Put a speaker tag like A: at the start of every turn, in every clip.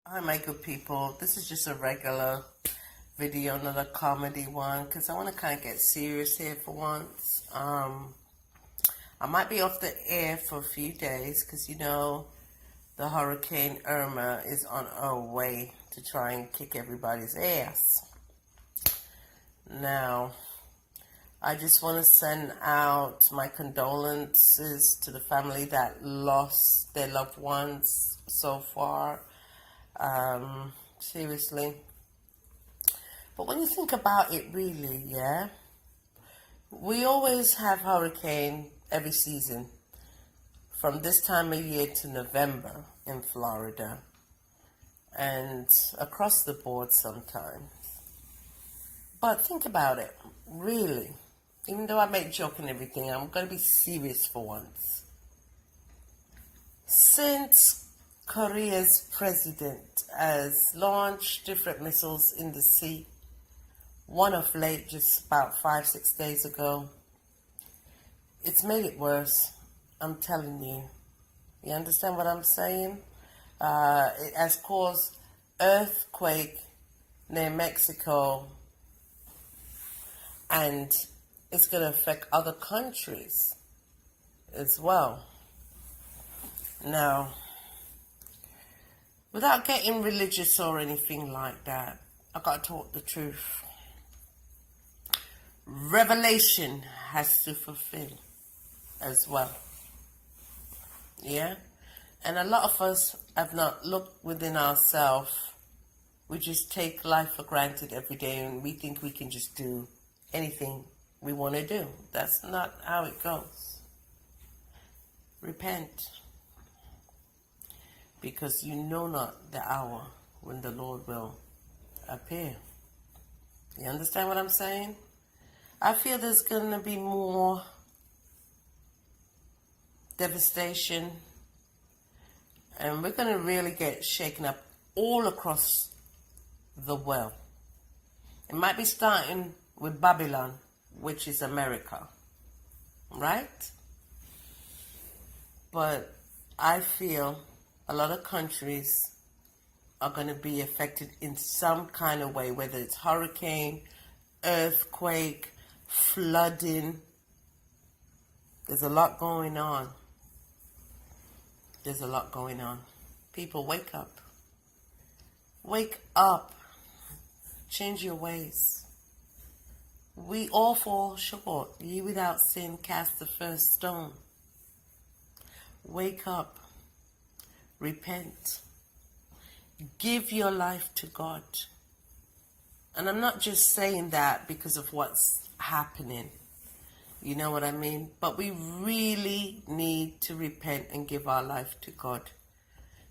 A: Hi, my good people. This is just a regular video, another comedy one, because I want to kind of get serious here for once. I might be off the air for a few days because, the Hurricane Irma is on her way to try and kick everybody's ass. Now, I just want to send out my condolences to the family that lost their loved ones so far. Seriously. But when you think about it really, yeah, we always have hurricane every season from this time of year to November in Florida and across the board sometimes. But think about it, really. Even though I make joke and everything, I'm going to be serious for once. Since Korea's president has launched different missiles in the sea, one of late, just about 5-6 days ago, it's made it worse. I'm telling you. You understand what I'm saying? It has caused earthquake near Mexico, and it's going to affect other countries as well. Now, without getting religious or anything like that, I got to talk the truth. Revelation has to fulfill as well. Yeah? And a lot of us have not looked within ourselves. We just take life for granted every day and we think we can just do anything we want to do. That's not how it goes. Repent. Because you know not the hour when the Lord will appear. You understand what I'm saying? I feel there's going to be more devastation, and we're going to really get shaken up all across the world. It might be starting with Babylon, which is America, right? But I feel a lot of countries are going to be affected in some kind of way, whether it's hurricane, earthquake, flooding. There's a lot going on. There's a lot going on. People, wake up. Wake up. Change your ways. We all fall short. Ye without sin cast the first stone. Wake up. Repent. Give your life to God. And I'm not just saying that because of what's happening. You know what I mean? But we really need to repent and give our life to God,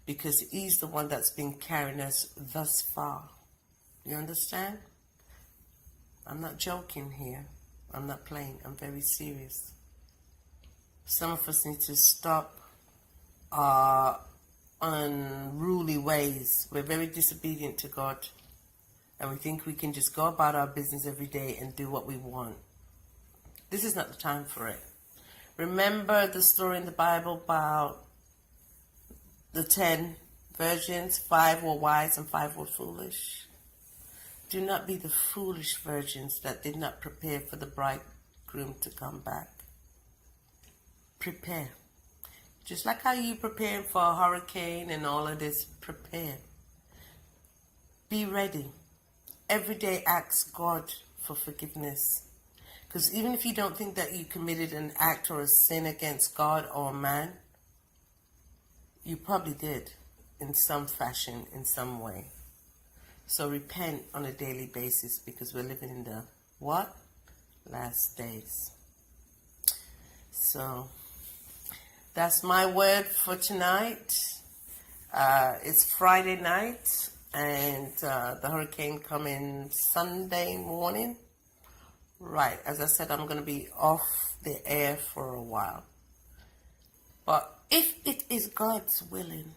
A: because He's the one that's been carrying us thus far. You understand? I'm not joking here. I'm not playing. I'm very serious. Some of us need to stop our unruly ways. We're very disobedient to God, and we think we can just go about our business every day and do what we want. This is not the time for it. Remember the story in the Bible about the 10 virgins? 5 were wise and 5 were foolish. Do not be the foolish virgins that did not prepare for the bridegroom to come back. Prepare. Just like how you prepare for a hurricane and all of this, prepare. Be ready. Every day ask God for forgiveness. Because even if you don't think that you committed an act or a sin against God or man, you probably did in some fashion, in some way. So repent on a daily basis, because we're living in the what? Last days. So that's my word for tonight. It's Friday night, and the hurricane coming Sunday morning. Right, as I said, I'm going to be off the air for a while. But if it is God's willing,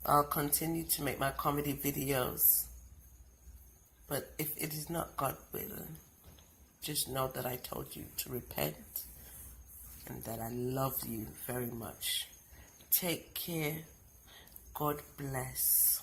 A: I'll continue to make my comedy videos. But if it is not God willing, just know that I told you to repent and that I love you very much. Take care. God bless.